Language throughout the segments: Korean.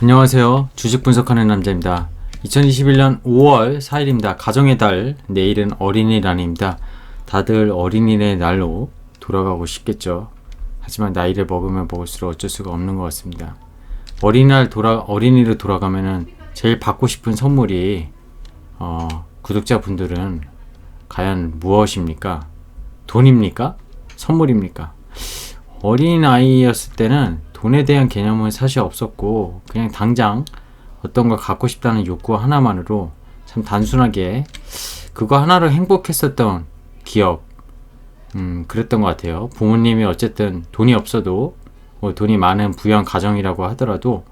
안녕하세요. 주식 분석하는 남자입니다. 2021년 5월 4일입니다. 가정의 달, 내일은 어린이날입니다. 다들 어린이의 날로 돌아가고 싶겠죠. 하지만 나이를 먹으면 먹을수록 어쩔 수가 없는 것 같습니다. 어린이로 돌아가면은 제일 받고 싶은 선물이 구독자분들은 과연 무엇입니까? 돈입니까? 선물입니까? 어린아이였을 때는 돈에 대한 개념은 사실 없었고 그냥 당장 어떤 걸 갖고 싶다는 욕구 하나만으로 참 단순하게 그거 하나로 행복했었던 기억 그랬던 것 같아요. 부모님이 어쨌든 돈이 없어도 돈이 많은 부유한 가정이라고 하더라도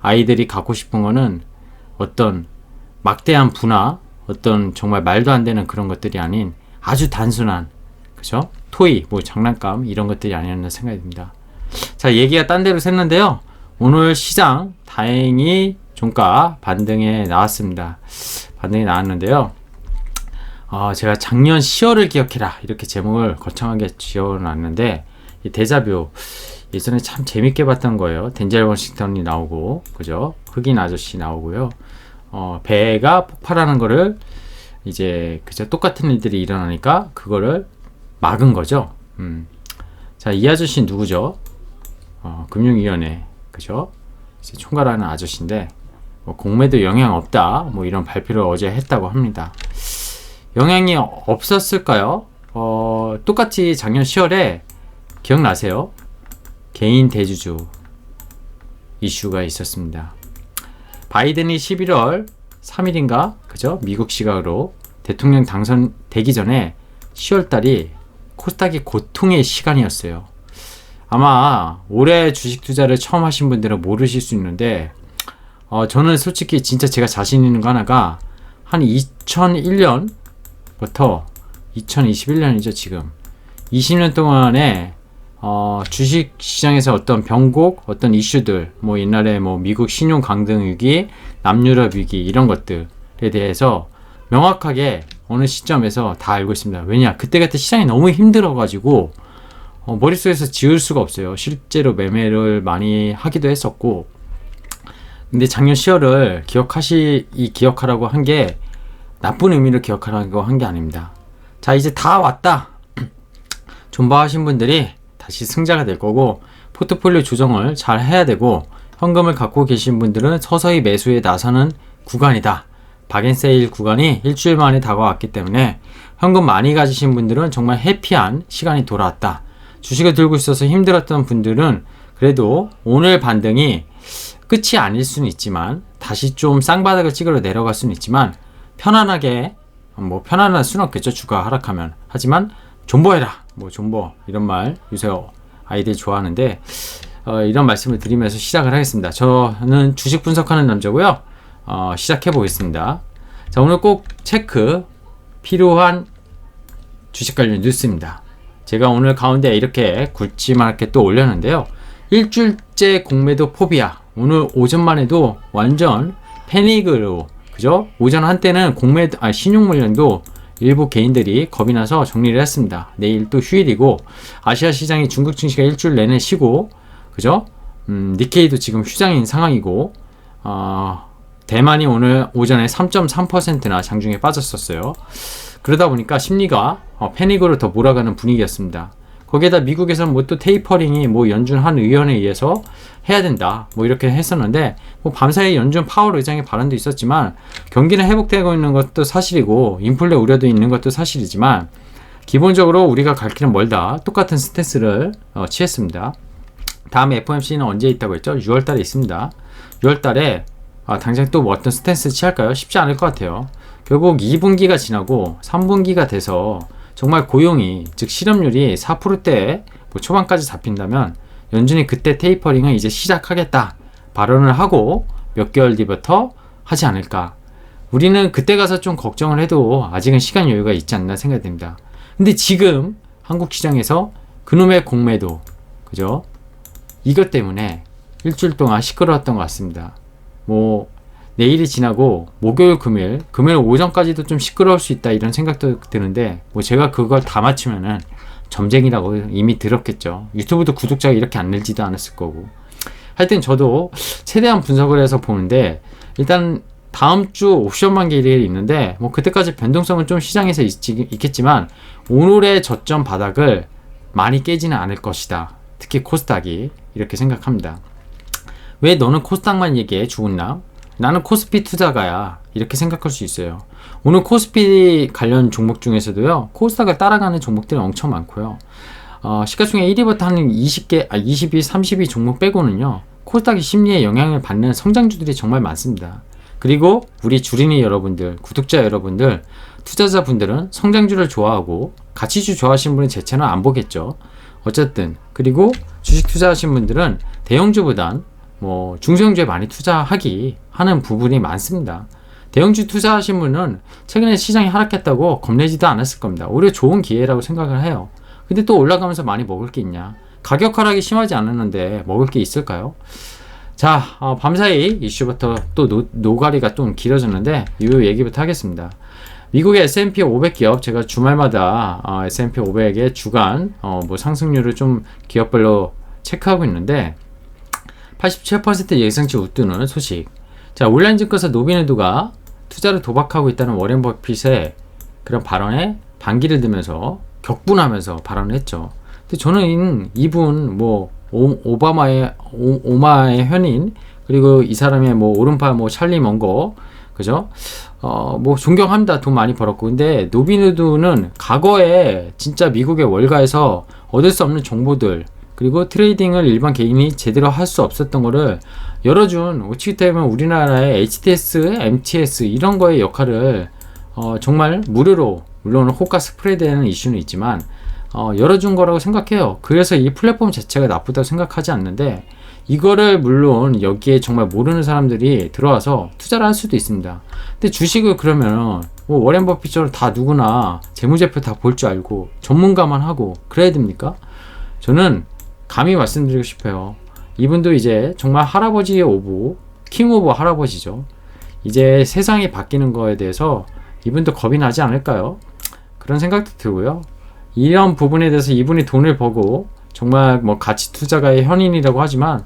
아이들이 갖고 싶은 거는 어떤 막대한 부나 어떤 정말 말도 안 되는 그런 것들이 아닌 아주 단순한 그죠? 토이, 장난감 이런 것들이 아니었나 생각이 듭니다. 자, 얘기가 딴 데로 샜는데요. 오늘 시장 다행히 종가 반등에 나왔습니다. 반등이 나왔는데요. 제가 작년 10월을 기억해라 이렇게 제목을 거창하게 지어놨는데 이 데자뷰 예전에 참 재밌게 봤던 거예요. 덴젤 워싱턴이 나오고 그죠? 흑인 아저씨 나오고요. 배가 폭발하는 거를 이제 그죠? 똑같은 일들이 일어나니까 그거를 막은 거죠. 자, 이 아저씨 누구죠? 금융위원회 그죠? 이제 총괄하는 아저씨인데 공매도 영향 없다 이런 발표를 어제 했다고 합니다. 영향이 없었을까요? 똑같이 작년 10월에 기억나세요? 개인 대주주 이슈가 있었습니다. 바이든이 11월 3일인가 그죠? 미국 시각으로 대통령 당선되기 전에 10월달이 코스닥이 고통의 시간이었어요. 아마 올해 주식 투자를 처음 하신 분들은 모르실 수 있는데 저는 솔직히 진짜 제가 자신 있는 거 하나가 한 2001년부터 2021년이죠 지금 20년 동안에 주식 시장에서 어떤 변곡 어떤 이슈들 옛날에 미국 신용 강등 위기 남유럽 위기 이런 것들에 대해서 명확하게 어느 시점에서 다 알고 있습니다. 왜냐 그때 시장이 너무 힘들어 가지고 머릿속에서 지울 수가 없어요. 실제로 매매를 많이 하기도 했었고 근데 작년 10월을 기억하라고 한 게 나쁜 의미로 기억하라고 한 게 아닙니다. 자 이제 다 왔다. 존버하신 분들이 다시 승자가 될 거고 포트폴리오 조정을 잘 해야 되고 현금을 갖고 계신 분들은 서서히 매수에 나서는 구간이다. 박앤세일 구간이 일주일 만에 다가왔기 때문에 현금 많이 가지신 분들은 정말 해피한 시간이 돌아왔다. 주식을 들고 있어서 힘들었던 분들은 그래도 오늘 반등이 끝이 아닐 수는 있지만 다시 좀 쌍바닥을 찍으러 내려갈 수는 있지만 편안하게 편안할 수는 없겠죠 주가 하락하면. 하지만 존버해라 존버 이런 말 요새 아이들이 좋아하는데 이런 말씀을 드리면서 시작을 하겠습니다. 저는 주식 분석하는 남자고요. 시작해 보겠습니다. 자 오늘 꼭 체크 필요한 주식 관련 뉴스입니다. 제가 오늘 가운데 이렇게 굵지막하게 또 올렸는데요. 일주일째 공매도 포비아 오늘 오전만 해도 완전 패닉으로 그죠? 오전 한때는 신용물량도 일부 개인들이 겁이 나서 정리를 했습니다. 내일 또 휴일이고 아시아 시장이 중국 증시가 일주일 내내 쉬고 그죠? 니케이도 지금 휴장인 상황이고 대만이 오늘 오전에 3.3%나 장중에 빠졌었어요. 그러다 보니까 심리가 패닉으로 더 몰아가는 분위기였습니다. 거기에다 미국에서는 또 테이퍼링이 연준 한 의원에 의해서 해야 된다 이렇게 했었는데 밤사이 연준 파월 의장의 발언도 있었지만 경기는 회복되고 있는 것도 사실이고 인플레 우려도 있는 것도 사실이지만 기본적으로 우리가 갈 길은 멀다. 똑같은 스탠스를 취했습니다. 다음 FOMC는 언제 있다고 했죠? 6월달에 있습니다. 6월달에 당장 또 어떤 스탠스 취할까요? 쉽지 않을 것 같아요. 결국 2분기가 지나고 3분기가 돼서 정말 고용이 즉 실업률이 4%대 초반까지 잡힌다면 연준이 그때 테이퍼링을 이제 시작하겠다 발언을 하고 몇 개월 뒤부터 하지 않을까. 우리는 그때 가서 좀 걱정을 해도 아직은 시간 여유가 있지 않나 생각이 듭니다. 근데 지금 한국 시장에서 그놈의 공매도 그죠? 이것 때문에 일주일 동안 시끄러웠던 것 같습니다. 내일이 지나고 목요일 금요일 오전까지도 좀 시끄러울 수 있다 이런 생각도 드는데 제가 그걸 다 맞추면은 점쟁이라고 이미 들었겠죠. 유튜브도 구독자가 이렇게 안 늘지도 않았을 거고 하여튼 저도 최대한 분석을 해서 보는데, 일단 다음 주 옵션 만기일이 있는데 뭐 그때까지 변동성은 좀 시장에서 있겠지만 오늘의 저점 바닥을 많이 깨지는 않을 것이다. 특히 코스닥이. 이렇게 생각합니다. 왜 너는 코스닥만 얘기해 주은남? 나는 코스피 투자가야. 이렇게 생각할 수 있어요. 오늘 코스피 관련 종목 중에서도요, 코스닥을 따라가는 종목들이 엄청 많고요. 시가총액 1위부터 한 20개, 22, 32 종목 빼고는요, 코스닥이 심리에 영향을 받는 성장주들이 정말 많습니다. 그리고 우리 주린이 여러분들, 구독자 여러분들, 투자자분들은 성장주를 좋아하고 가치주 좋아하시는 분은 제 채널 안 보겠죠. 어쨌든 그리고 주식 투자하시는 분들은 대형주보단 뭐 중소형주에 많이 투자하기 하는 부분이 많습니다. 대형주 투자하신 분은 최근에 시장이 하락했다고 겁내지도 않았을 겁니다. 오히려 좋은 기회라고 생각을 해요. 근데 또 올라가면서 많이 먹을 게 있냐? 가격 하락이 심하지 않았는데 먹을 게 있을까요? 자, 밤사이 이슈부터 또 노가리가 좀 길어졌는데 이 얘기부터 하겠습니다. 미국의 S&P 500 기업, 제가 주말마다 S&P 500의 주간 뭐 상승률을 좀 기업별로 체크하고 있는데 87% 예상치 웃도는 소식. 자, 온라인 증권사 노비네두가 투자를 도박하고 있다는 워렌 버핏의 그런 발언에 반기를 들면서 격분하면서 발언을 했죠. 근데 저는 이분 뭐 오마의 현인, 그리고 이 사람의 뭐 오른팔 뭐 찰리 먼거, 그죠? 뭐 존경합니다. 돈 많이 벌었고. 근데 노비누드는 과거에 진짜 미국의 월가에서 얻을 수 없는 정보들, 그리고 트레이딩을 일반 개인이 제대로 할 수 없었던 거를 열어준, 어찌 때문에 우리나라의 HTS, MTS 이런 거의 역할을 정말 무료로, 물론 호가 스프레드에는 이슈는 있지만 열어준 거라고 생각해요. 그래서 이 플랫폼 자체가 나쁘다고 생각하지 않는데, 이거를 물론 여기에 정말 모르는 사람들이 들어와서 투자를 할 수도 있습니다. 근데 주식을 그러면 뭐 워렌 버핏처럼 다 누구나 재무제표 다 볼 줄 알고 전문가만 하고 그래야 됩니까? 저는 감히 말씀드리고 싶어요. 이분도 이제 정말 할아버지 오브, 킹 오브 할아버지죠. 이제 세상이 바뀌는 거에 대해서 이분도 겁이 나지 않을까요? 그런 생각도 들고요. 이런 부분에 대해서 이분이 돈을 벌고 정말 뭐 가치 투자가의 현인이라고 하지만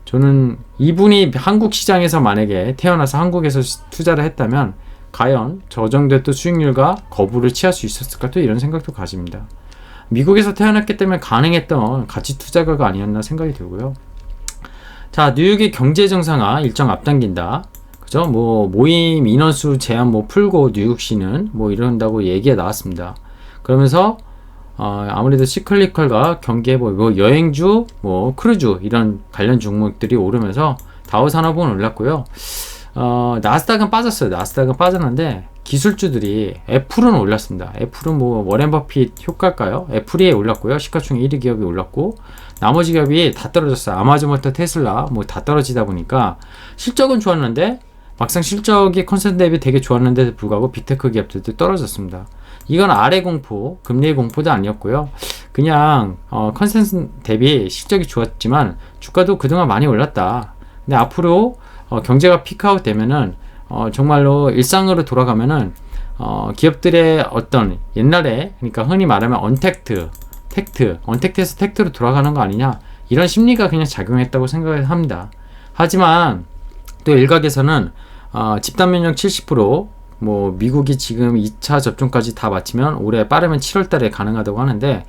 저는 이분이 한국 시장에서 만약에 태어나서 한국에서 투자를 했다면 과연 저 정도의 또 수익률과 거부를 취할 수 있었을까, 또 이런 생각도 가집니다. 미국에서 태어났기 때문에 가능했던 가치 투자가가 아니었나 생각이 들고요. 자, 뉴욕의 경제 정상화 일정 앞당긴다. 그죠? 뭐 모임 인원수 제한 뭐 풀고 뉴욕시는 뭐 이런다고 얘기가 나왔습니다. 그러면서 아무래도 시클리컬과 경계, 뭐 여행주, 뭐 크루즈 이런 관련 종목들이 오르면서 다우 산업은 올랐고요. 나스닥은 빠졌어요. 나스닥은 빠졌는데 기술주들이, 애플은 올랐습니다. 애플은 뭐 워렌 버핏 효과일까요? 애플이 올랐고요. 시가총액 1위 기업이 올랐고, 나머지 기업이 다 떨어졌어요. 아마존부터 테슬라 뭐 다 떨어지다 보니까 실적은 좋았는데 막상 실적이 컨센 대비 되게 좋았는데도 불구하고 빅테크 기업들도 떨어졌습니다. 이건 아래 공포, 금리의 공포도 아니었고요. 그냥 컨센 대비 실적이 좋았지만 주가도 그동안 많이 올랐다. 근데 앞으로 경제가 피크아웃 되면은 정말로 일상으로 돌아가면은 기업들의 어떤 옛날에, 그러니까 흔히 말하면 언택트에서 텍트로 돌아가는 거 아니냐, 이런 심리가 그냥 작용했다고 생각을 합니다. 하지만 또 일각에서는 집단 면역 70%, 뭐 미국이 지금 2차 접종까지 다 마치면 올해 빠르면 7월 달에 가능하다고 하는데,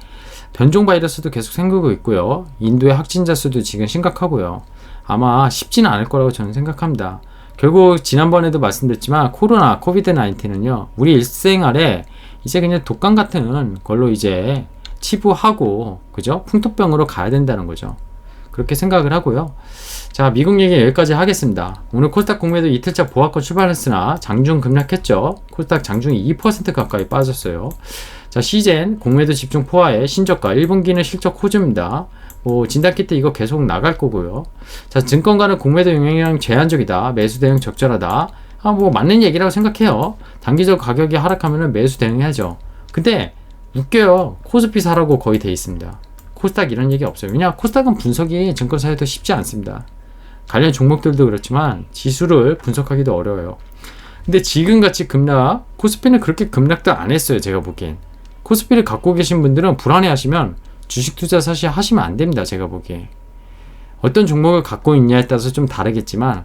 변종 바이러스도 계속 생기고 있고요. 인도의 확진자 수도 지금 심각하고요. 아마 쉽지는 않을 거라고 저는 생각합니다. 결국 지난번에도 말씀드렸지만 코로나, 코비드-19은요, 우리 일생활에 이제 그냥 독감 같은 걸로 이제 치부하고, 그죠? 풍토병으로 가야 된다는 거죠. 그렇게 생각을 하고요. 자, 미국 얘기 여기까지 하겠습니다. 오늘 코스닥 공매도 이틀차 보합권 출발했으나 장중 급락했죠. 코스닥 장중이 2% 가까이 빠졌어요. 자, 시젠 공매도 집중 포화에 신저가 1분기는 실적 호조입니다. 뭐 진단키트 이거 계속 나갈 거고요. 자, 증권가는 공매도 영향이 제한적이다. 매수 대응 적절하다. 뭐 맞는 얘기라고 생각해요. 단기적 가격이 하락하면 매수 대응해야죠. 근데 웃겨요. 코스피 사라고 거의 돼 있습니다. 코스닥 이런 얘기 없어요. 왜냐, 코스닥은 분석이 증권사에도 쉽지 않습니다. 관련 종목들도 그렇지만 지수를 분석하기도 어려워요. 근데 지금같이 급락, 코스피는 그렇게 급락도 안 했어요. 제가 보기엔. 코스피를 갖고 계신 분들은 불안해 하시면 주식 투자 사실 하시면 안 됩니다. 제가 보기에. 어떤 종목을 갖고 있냐에 따라서 좀 다르겠지만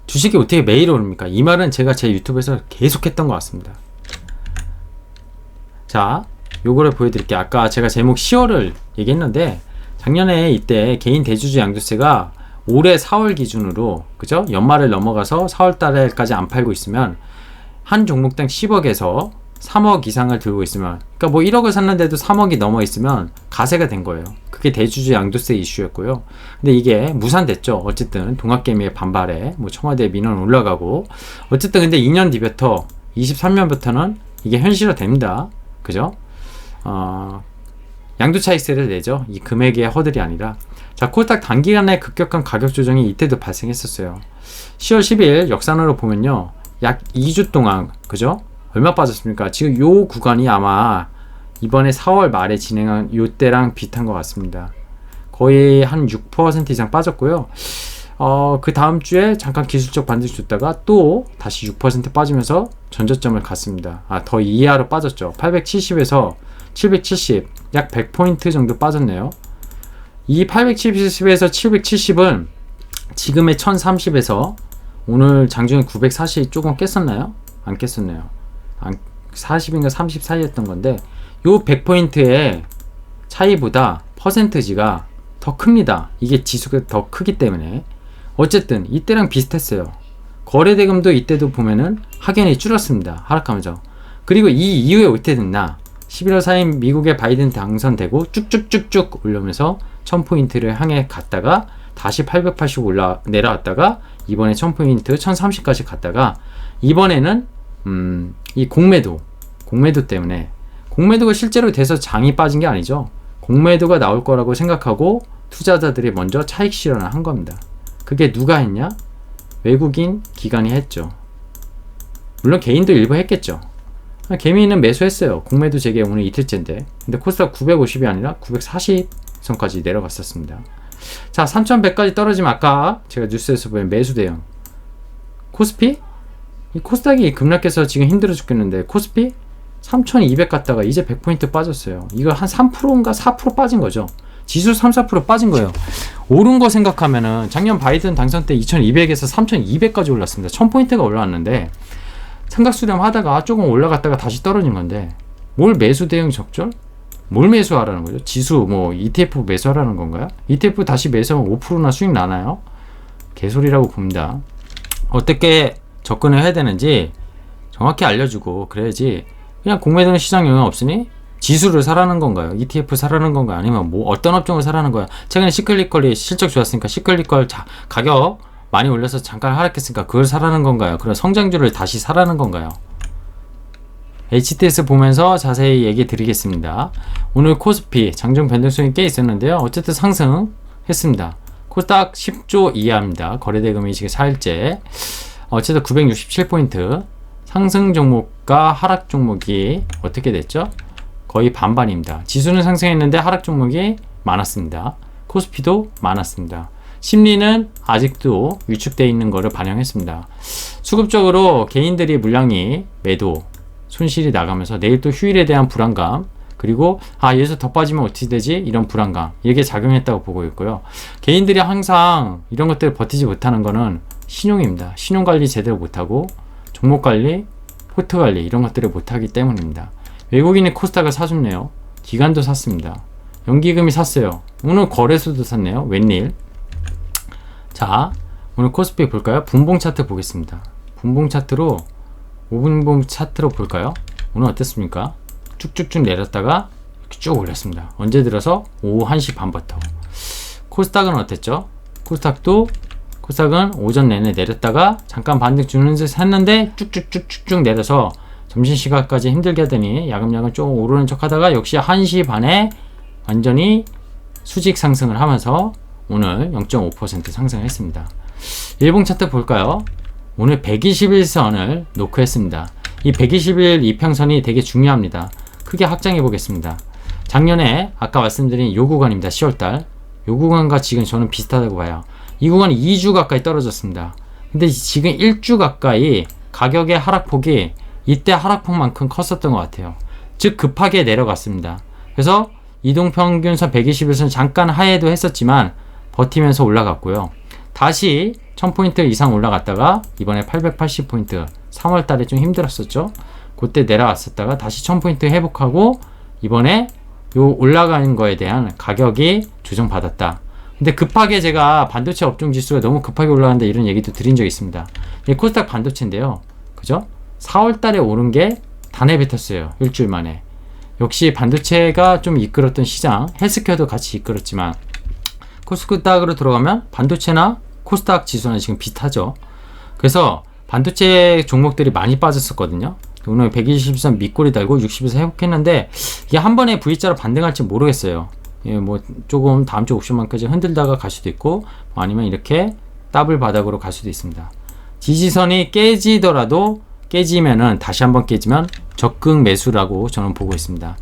주식이 어떻게 매일 오릅니까? 이 말은 제가 제 유튜브에서 계속 했던 것 같습니다. 자, 요거를 보여드릴게요. 아까 제가 제목 10월을 얘기했는데 작년에 이때 개인 대주주 양도세가 올해 4월 기준으로 그죠? 연말을 넘어가서 4월 달에까지 안 팔고 있으면 한 종목당 10억에서 3억 이상을 들고 있으면, 그러니까 뭐 1억을 샀는데도 3억이 넘어 있으면 가세가 된 거예요. 그게 대주주 양도세 이슈였고요. 근데 이게 무산됐죠. 어쨌든 동학개미의 반발에 뭐 청와대 민원 올라가고, 어쨌든 근데 2년 뒤부터 23년부터는 이게 현실화 됩니다. 그죠? 양도차익세를 내죠. 이 금액의 허들이 아니라. 자, 코스닥 단기간에 급격한 가격 조정이 이때도 발생했었어요. 10월 10일 역산으로 보면요, 약 2주 동안 그죠? 얼마 빠졌습니까? 지금 요 구간이 아마 이번에 4월 말에 진행한 요때랑 비슷한 것 같습니다. 거의 한 6% 이상 빠졌고요. 그 다음 주에 잠깐 기술적 반등 줬다가 또 다시 6% 빠지면서 전저점을 갔습니다. 더 이하로 빠졌죠. 870에서 770, 약 100포인트 정도 빠졌네요. 이 870에서 770은 지금의 1030에서 오늘 장중에 940 조금 깼었나요? 안 깼었네요. 40인가 30 사이였던 건데, 요 100포인트의 차이보다 퍼센트지가 더 큽니다. 이게 지수가 더 크기 때문에. 어쨌든 이때랑 비슷했어요. 거래대금도 이때도 보면은 확연히 줄었습니다. 하락하면서. 그리고 이 이후에 어떻게 됐나? 11월 4일 미국의 바이든 당선되고 쭉쭉쭉쭉 올려면서 1000포인트를 향해 갔다가 다시 880 내려왔다가 이번에 1000포인트 1030까지 갔다가 이번에는 이 공매도 때문에, 공매도가 실제로 돼서 장이 빠진 게 아니죠. 공매도가 나올 거라고 생각하고 투자자들이 먼저 차익 실현을 한 겁니다. 그게 누가 했냐? 외국인 기관이 했죠. 물론 개인도 일부 했겠죠. 개미는 매수했어요. 공매도 재개 오늘 이틀째인데. 근데 코스닥 950이 아니라 940선까지 내려갔었습니다. 자, 3100까지 떨어지면 아까 제가 뉴스에서 보면 매수 대응. 코스피? 이 코스닥이 급락해서 지금 힘들어 죽겠는데 코스피 3200 갔다가 이제 100포인트 빠졌어요. 이거 한 3%인가 4% 빠진 거죠. 지수 3, 4% 빠진 거예요. 오른 거 생각하면은 작년 바이든 당선 때 2200에서 3200까지 올랐습니다. 1000포인트가 올라왔는데 삼각수렴 하다가 조금 올라갔다가 다시 떨어진 건데, 뭘 매수 대응 적절? 뭘 매수하라는 거죠? 지수 뭐 ETF 매수하라는 건가요? ETF 다시 매수하면 5%나 수익 나나요? 개소리라고 봅니다. 어떻게 접근을 해야 되는지 정확히 알려주고 그래야지. 그냥 공매도는 시장 영향 없으니 지수를 사라는 건가요? ETF 사라는 건가요? 아니면 뭐 어떤 업종을 사라는 거야? 최근에 시클리컬이 실적 좋았으니까 시클리컬 가격 많이 올려서 잠깐 하락했으니까 그걸 사라는 건가요? 그런 성장주를 다시 사라는 건가요? HTS 보면서 자세히 얘기 드리겠습니다. 오늘 코스피 장중 변동성이 꽤 있었는데요. 어쨌든 상승했습니다. 코스닥 10조 이하입니다. 거래대금이 지금 4일째. 어쨌든 967포인트. 상승 종목과 하락 종목이 어떻게 됐죠? 거의 반반입니다. 지수는 상승했는데 하락 종목이 많았습니다. 코스피도 많았습니다. 심리는 아직도 위축되어 있는 것을 반영했습니다. 수급적으로 개인들이 물량이 매도, 손실이 나가면서 내일 또 휴일에 대한 불안감, 그리고 여기서 더 빠지면 어떻게 되지? 이런 불안감, 이게 작용했다고 보고 있고요. 개인들이 항상 이런 것들을 버티지 못하는 거는 신용입니다. 신용관리 제대로 못하고 종목관리, 포트관리 이런 것들을 못하기 때문입니다. 외국인이 코스닥을 사줬네요. 기관도 샀습니다. 연기금이 샀어요. 오늘 거래소도 샀네요. 웬일? 자, 오늘 코스피 볼까요? 분봉 차트 보겠습니다. 분봉 차트로 5분봉 차트로 볼까요? 오늘 어땠습니까? 쭉쭉쭉 내렸다가 쭉 올렸습니다. 언제 들어서? 오후 1시 반부터. 코스닥은 어땠죠? 코스닥은 오전 내내 내렸다가 잠깐 반등 주는 듯 했는데 쭉쭉쭉쭉 내려서 점심시간까지 힘들게 하더니 야금야금 좀 오르는 척 하다가 역시 1시 반에 완전히 수직 상승을 하면서 오늘 0.5% 상승했습니다. 일봉 차트 볼까요? 오늘 121선을 노크했습니다. 이 121 이평선이 되게 중요합니다. 크게 확장해 보겠습니다. 작년에 아까 말씀드린 요 구간입니다. 10월달. 요 구간과 지금 저는 비슷하다고 봐요. 이 구간이 2주 가까이 떨어졌습니다. 근데 지금 1주 가까이 가격의 하락폭이 이때 하락폭만큼 컸었던 것 같아요. 즉 급하게 내려갔습니다. 그래서 이동평균선 120일선 잠깐 하회도 했었지만 버티면서 올라갔고요. 다시 1000포인트 이상 올라갔다가 이번에 880포인트 3월달에 좀 힘들었었죠. 그때 내려왔었다가 다시 1000포인트 회복하고 이번에 요 올라가는 거에 대한 가격이 조정받았다. 근데 급하게 제가 반도체 업종 지수가 너무 급하게 올라간다 이런 얘기도 드린 적이 있습니다. 이 코스닥 반도체인데요. 그죠? 4월달에 오른 게 단에 뱉었어요. 일주일 만에. 역시 반도체가 좀 이끌었던 시장, 헬스케어도 같이 이끌었지만 코스닥으로 들어가면 반도체나 코스닥 지수는 지금 비슷하죠. 그래서 반도체 종목들이 많이 빠졌었거든요. 오늘 120선 밑꼬리 달고 60에서 회복했는데 이게 한 번에 V자로 반등할지 모르겠어요. 예, 뭐 조금 다음 주 옵션만까지 흔들다가 갈 수도 있고 아니면 이렇게 더블 바닥으로 갈 수도 있습니다. 지지선이 깨지더라도 깨지면은 다시 한번 깨지면 적극 매수라고 저는 보고 있습니다.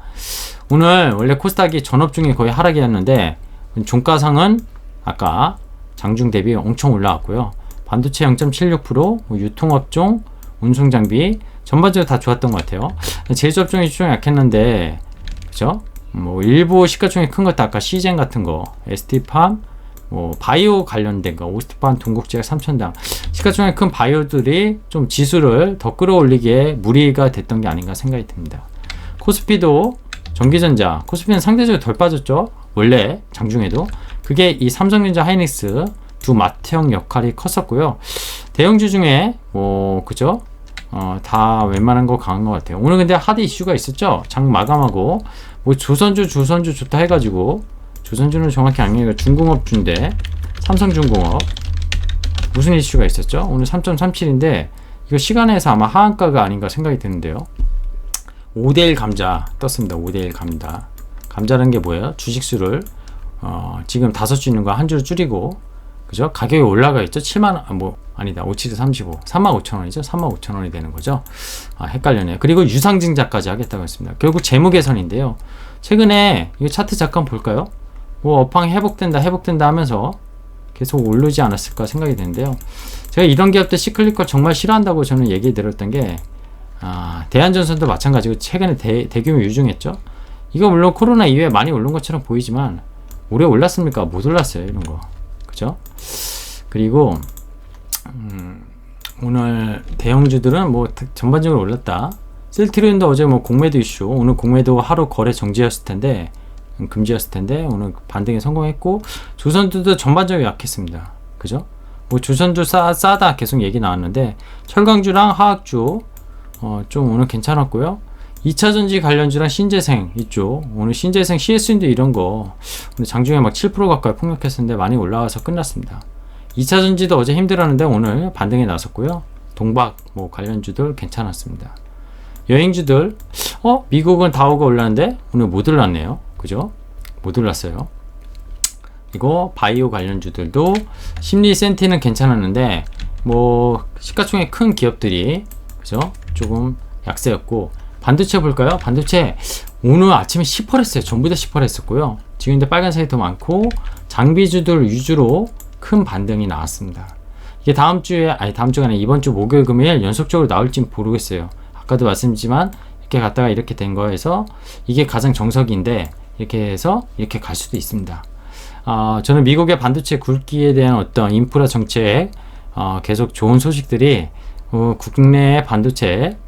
오늘 원래 코스닥이 전업 중에 거의 하락이었는데 종가상은 아까 장중 대비 엄청 올라왔고요. 반도체 0.76%, 유통업종, 운송장비 전반적으로 다 좋았던 것 같아요. 제조업종이 좀 약했는데 그죠? 뭐 일부 시가총액 큰 것도 아까 시젠 같은 거, ST팜, 뭐 바이오 관련된 거, 오스트팜, 동국제약, 삼천당 시가총액 큰 바이오들이 좀 지수를 더 끌어올리기에 무리가 됐던 게 아닌가 생각이 듭니다. 코스피도 전기전자, 코스피는 상대적으로 덜 빠졌죠. 원래 장중에도 그게 이 삼성전자, 하이닉스 두 마트형 역할이 컸었고요. 대형주 중에 뭐 그죠? 다 웬만한 거 강한 것 같아요. 오늘 근데 하드 이슈가 있었죠. 장 마감하고 뭐 조선주 좋다 해가지고 조선주는 정확히 아니니까 중공업주인데 삼성중공업 무슨 이슈가 있었죠? 오늘 3.37인데 이거 시간에서 아마 하한가가 아닌가 생각이 드는데요. 5대1 감자 떴습니다. 5대1 감자. 감자라는 게 뭐예요? 주식수를 지금 5주 있는 거 한 주로 줄이고 그죠? 가격이 올라가 있죠. 7만 뭐 아니다. 57에 35 35,000원이죠. 35,000원이 되는 거죠. 헷갈려네요. 그리고 유상증자까지 하겠다고 했습니다. 결국 재무 개선인데요. 최근에 이 차트 잠깐 볼까요? 뭐 업황이 회복된다 하면서 계속 오르지 않았을까 생각이 되는데요. 제가 이런 기업들 시클리컬 정말 싫어한다고 저는 얘기 들었던 게 대한전선도 마찬가지고 최근에 대규모 유증했죠. 이거 물론 코로나 이후에 많이 오른 것처럼 보이지만 오래 올랐습니까? 못 올랐어요. 이런 거. 그죠? 그리고 오늘 대형주들은 뭐 전반적으로 올랐다. 셀트리온도 어제 뭐 공매도 이슈, 오늘 공매도 하루 거래 정지였을 텐데 금지였을 텐데 오늘 반등에 성공했고 조선주도 전반적으로 약했습니다. 그죠? 뭐 조선주 싸다 계속 얘기 나왔는데 철강주랑 화학주 좀 오늘 괜찮았고요. 2차전지 관련주랑 신재생 이쪽 오늘 신재생 CS인도 이런 거 근데 장중에 막 7% 가까이 폭락했었는데 많이 올라와서 끝났습니다. 2차전지도 어제 힘들었는데 오늘 반등에 나섰고요. 동박 뭐 관련주들 괜찮았습니다. 여행주들 미국은 다우가 올랐는데 오늘 못 올랐네요. 그죠? 못 올랐어요. 이거 바이오 관련주들도 심리 센티는 괜찮았는데 뭐 시가총액 큰 기업들이 그죠? 조금 약세였고 반도체 볼까요? 반도체 오늘 아침에 10% 했어요. 전부 다 10% 했었고요. 지금 근데 빨간색이 더 많고 장비주들 위주로 큰 반등이 나왔습니다. 이게 다음 주가 아니라 이번 주 목요일 금요일 연속적으로 나올지 모르겠어요. 아까도 말씀드렸지만 이렇게 갔다가 이렇게 된 거에서 이게 가장 정석인데 이렇게 해서 이렇게 갈 수도 있습니다. 저는 미국의 반도체 굵기에 대한 어떤 인프라 정책 계속 좋은 소식들이 국내 반도체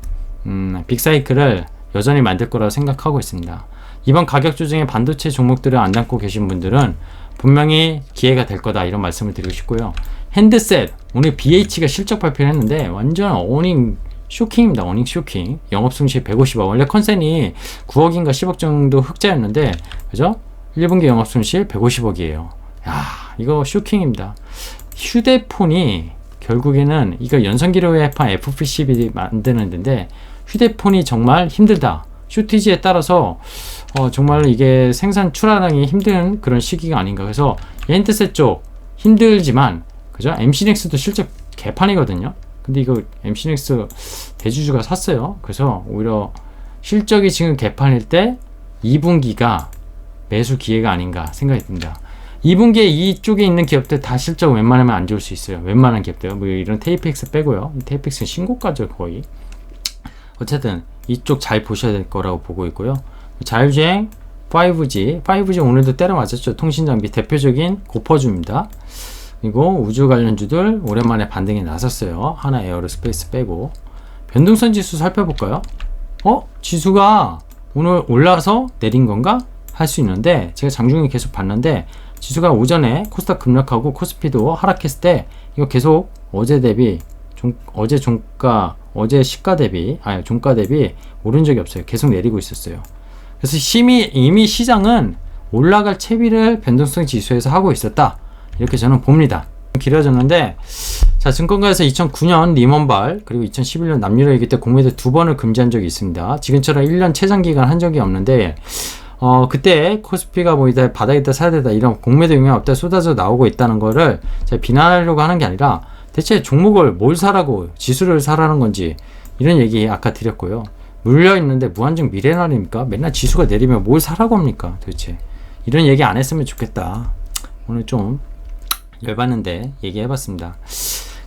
빅사이클을 여전히 만들 거라고 생각하고 있습니다. 이번 가격 조정에 반도체 종목들을 안 담고 계신 분들은 분명히 기회가 될 거다 이런 말씀을 드리고 싶고요. 핸드셋 오늘 BH가 실적 발표를 했는데 완전 어닝 쇼킹입니다. 어닝 쇼킹. 영업손실 150억. 원래 컨센이 9억인가 10억 정도 흑자였는데 그죠? 1분기 영업손실 150억이에요. 야, 이거 쇼킹입니다. 휴대폰이 결국에는 이거 연성기로 합한 FPCB 만드는 데인데 휴대폰이 정말 힘들다. 쇼티지에 따라서 정말 이게 생산 출하량이 힘든 그런 시기가 아닌가. 그래서 핸드셋 쪽 힘들지만 그죠? MC넥스도 실적 개판이거든요. 근데 이거 MC넥스 대주주가 샀어요. 그래서 오히려 실적이 지금 개판일 때 2분기가 매수 기회가 아닌가 생각이 듭니다. 2분기에 이쪽에 있는 기업들 다 실적 웬만하면 안 좋을 수 있어요. 웬만한 기업들 뭐 이런 테이프엑스 빼고요. 테이프엑스는 신고가죠 거의. 어쨌든 이쪽 잘 보셔야 될 거라고 보고 있고요. 자율주행 5G 오늘도 때려 맞았죠. 통신장비 대표적인 고퍼주입니다. 그리고 우주 관련주들 오랜만에 반등에 나섰어요. 하나 에어로스페이스 빼고. 변동성 지수 살펴볼까요? 지수가 오늘 올라서 내린 건가? 할 수 있는데, 제가 장중에 계속 봤는데 지수가 오전에 코스닥 급락하고 코스피도 하락했을 때 이거 계속 어제 대비 어제 시가 대비 종가 대비 오른 적이 없어요. 계속 내리고 있었어요. 그래서 이미 시장은 올라갈 채비를 변동성 지수에서 하고 있었다, 이렇게 저는 봅니다. 길어졌는데, 자, 증권가에서 2009년 리먼발 그리고 2011년 남유럽 위기 때 공매도 2번을 금지한 적이 있습니다. 지금처럼 1년 최장기간 한 적이 없는데, 그때 코스피가 이다 바닥에다 사야 되다 이런 공매도 영향 없다 쏟아져 나오고 있다는 거를 제가 비난하려고 하는 게 아니라, 대체 종목을 뭘 사라고 지수를 사라는 건지 이런 얘기 아까 드렸고요. 물려 있는데 무한정 미래날입니까? 맨날 지수가 내리면 뭘 사라고 합니까? 도대체 이런 얘기 안 했으면 좋겠다. 오늘 좀 열받는데 얘기해봤습니다.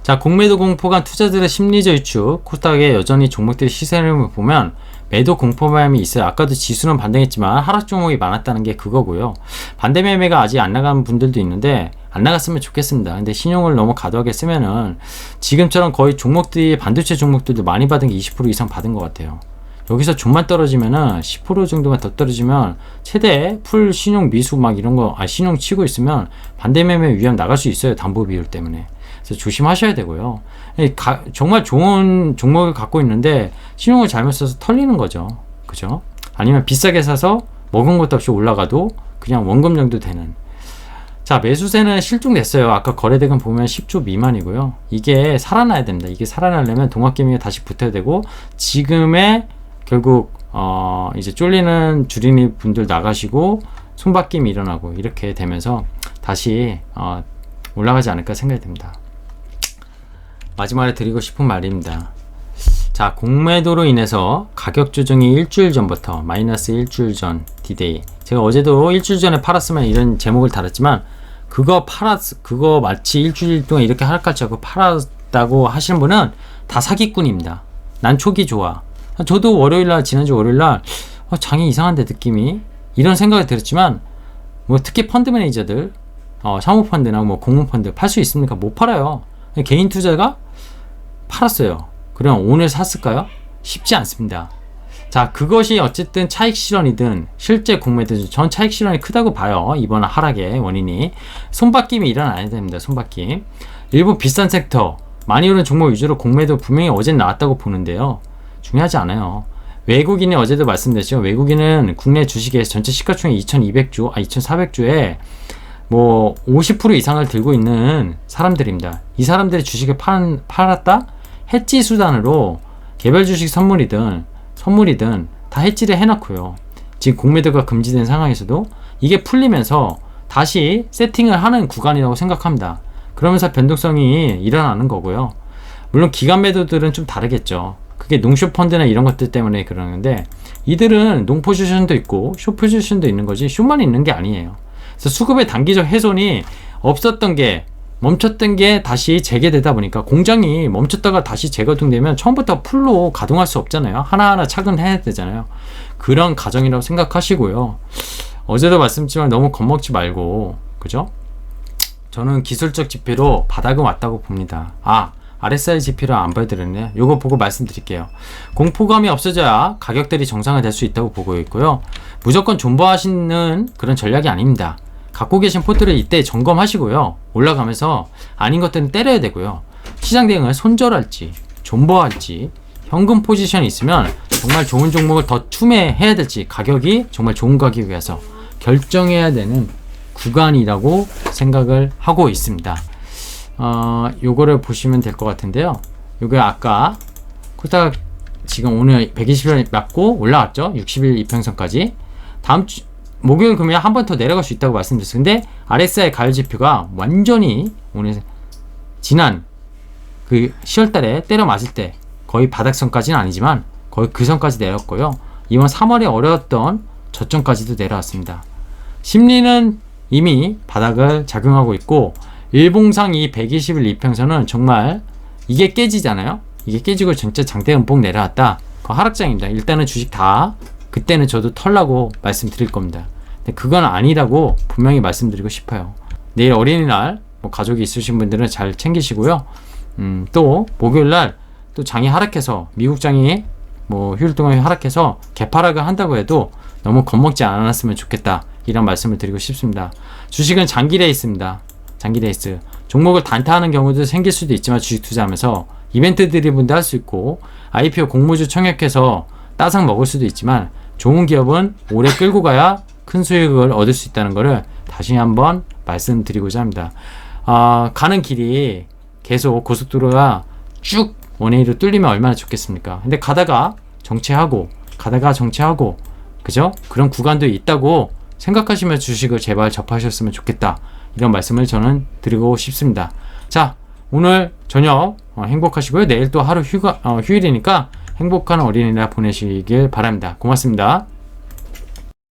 자, 공매도 공포가 투자들의 심리적 위축, 코스닥에 여전히 종목들의 시세를 보면 매도 공포감이 있어요. 아까도 지수는 반등했지만 하락 종목이 많았다는 게 그거고요. 반대 매매가 아직 안 나간 분들도 있는데 안 나갔으면 좋겠습니다. 근데 신용을 너무 과도하게 쓰면은 지금처럼 거의 종목들이, 반도체 종목들도 많이 받은 게 20% 이상 받은 것 같아요. 여기서 좀만 떨어지면은 10% 정도만 더 떨어지면 최대 풀 신용 미수 막 이런 거 신용 치고 있으면 반대 매매 위험 나갈 수 있어요. 담보 비율 때문에. 그래서 조심하셔야 되고요. 정말 좋은 종목을 갖고 있는데 신용을 잘못 써서 털리는 거죠. 그죠? 아니면 비싸게 사서 먹은 것도 없이 올라가도 그냥 원금 정도 되는. 자, 매수세는 실종됐어요. 아까 거래대금 보면 10조 미만이고요. 이게 살아나야 됩니다. 이게 살아나려면 동학개미가 다시 붙어야 되고, 지금의 결국 이제 쫄리는 주린이 분들 나가시고 손바뀜이 일어나고 이렇게 되면서 다시 올라가지 않을까 생각이 듭니다. 마지막에 드리고 싶은 말입니다. 자, 공매도로 인해서 가격 조정이 일주일 전부터, 마이너스 일주일 전 디데이, 제가 어제도 일주일 전에 팔았으면 이런 제목을 달았지만, 그거 마치 일주일 동안 이렇게 하락할 줄 알고 팔았다고 하시는 분은 다 사기꾼입니다. 난 초기 좋아. 저도 지난주 월요일날 장이 이상한데 느낌이, 이런 생각이 들었지만, 특히 펀드 매니저들, 사모펀드나 공모펀드 팔 수 있습니까? 못 팔아요. 개인 투자가 팔았어요. 그럼 오늘 샀을까요? 쉽지 않습니다. 자, 그것이 어쨌든 차익 실현이든 실제 공매도든 전 차익 실현이 크다고 봐요. 이번 하락의 원인이. 손바뀜이 일어나야 됩니다. 손바뀜. 일부 비싼 섹터, 많이 오른 종목 위주로 공매도 분명히 어제 나왔다고 보는데요. 중요하지 않아요. 외국인이, 어제도 말씀드렸죠. 외국인은 국내 주식에서 전체 시가총액 2,400주에 50% 이상을 들고 있는 사람들입니다. 이 사람들이 주식을 팔았다? 해지 수단으로 개별 주식 선물이든 다 해지를 해놓고요. 지금 공매도가 금지된 상황에서도 이게 풀리면서 다시 세팅을 하는 구간이라고 생각합니다. 그러면서 변동성이 일어나는 거고요. 물론 기관 매도들은 좀 다르겠죠. 그게 농숏펀드나 이런 것들 때문에 그러는데, 이들은 농포지션도 있고 숏포지션도 있는 거지 숏만 있는 게 아니에요. 그래서 수급의 단기적 훼손이 없었던 게, 멈췄던 게 다시 재개되다 보니까, 공장이 멈췄다가 다시 재가동되면 처음부터 풀로 가동할 수 없잖아요. 하나하나 착은해야 되잖아요. 그런 과정이라고 생각하시고요. 어제도 말씀드렸지만 너무 겁먹지 말고, 그죠? 저는 기술적 지표로 바닥은 왔다고 봅니다. RSI 지표를 안 보여드렸네요. 요거 보고 말씀드릴게요. 공포감이 없어져야 가격들이 정상화될 수 있다고 보고 있고요. 무조건 존버하시는 그런 전략이 아닙니다. 갖고 계신 포트를 이때 점검하시고요. 올라가면서 아닌 것들은 때려야 되고요. 시장 대응을 손절할지 존버할지, 현금 포지션이 있으면 정말 좋은 종목을 더 투매해야 될지, 가격이 정말 좋은 가격에 위해서 결정해야 되는 구간이라고 생각을 하고 있습니다. 요거를 보시면 될 것 같은데요. 요게 아까 코스닥 지금 오늘 120일 맞고 올라왔죠. 60일 이평선까지. 다음 주 목요일 금요일 한 번 더 내려갈 수 있다고 말씀드렸어요. 근데 RSI 가을 지표가 완전히 오늘 지난 그 10월달에 때려 맞을 때 거의 바닥선까지는 아니지만 거의 그 선까지 내렸고요. 이번 3월에 어려웠던 저점까지도 내려왔습니다. 심리는 이미 바닥을 작용하고 있고, 일봉상 이 120일 이평선은 정말 이게 깨지잖아요. 이게 깨지고 진짜 장대 음봉 내려왔다. 그 하락장입니다. 일단은 주식 다 그때는 저도 털라고 말씀드릴 겁니다. 근데 그건 아니라고 분명히 말씀드리고 싶어요. 내일 어린이날 뭐 가족이 있으신 분들은 잘 챙기시고요. 또 목요일날 또 장이 하락해서 미국 장이 뭐 휴일 동안 하락해서 개파락을 한다고 해도 너무 겁먹지 않았으면 좋겠다, 이런 말씀을 드리고 싶습니다. 주식은 장기 레이스입니다. 장기 레이스. 종목을 단타하는 경우도 생길 수도 있지만 주식 투자하면서 이벤트 드리븐도 할 수 있고 IPO 공모주 청약해서 따상 먹을 수도 있지만 좋은 기업은 오래 끌고 가야 큰 수익을 얻을 수 있다는 것을 다시 한번 말씀드리고자 합니다. 가는 길이 계속 고속도로가 쭉 원웨이로 뚫리면 얼마나 좋겠습니까? 근데 가다가 정체하고 그죠? 그런 구간도 있다고 생각하시면 주식을 제발 접하셨으면 좋겠다, 이런 말씀을 저는 드리고 싶습니다. 자, 오늘 저녁 행복하시고요. 내일 또 하루 휴일이니까 행복한 어린이날 보내시길 바랍니다. 고맙습니다.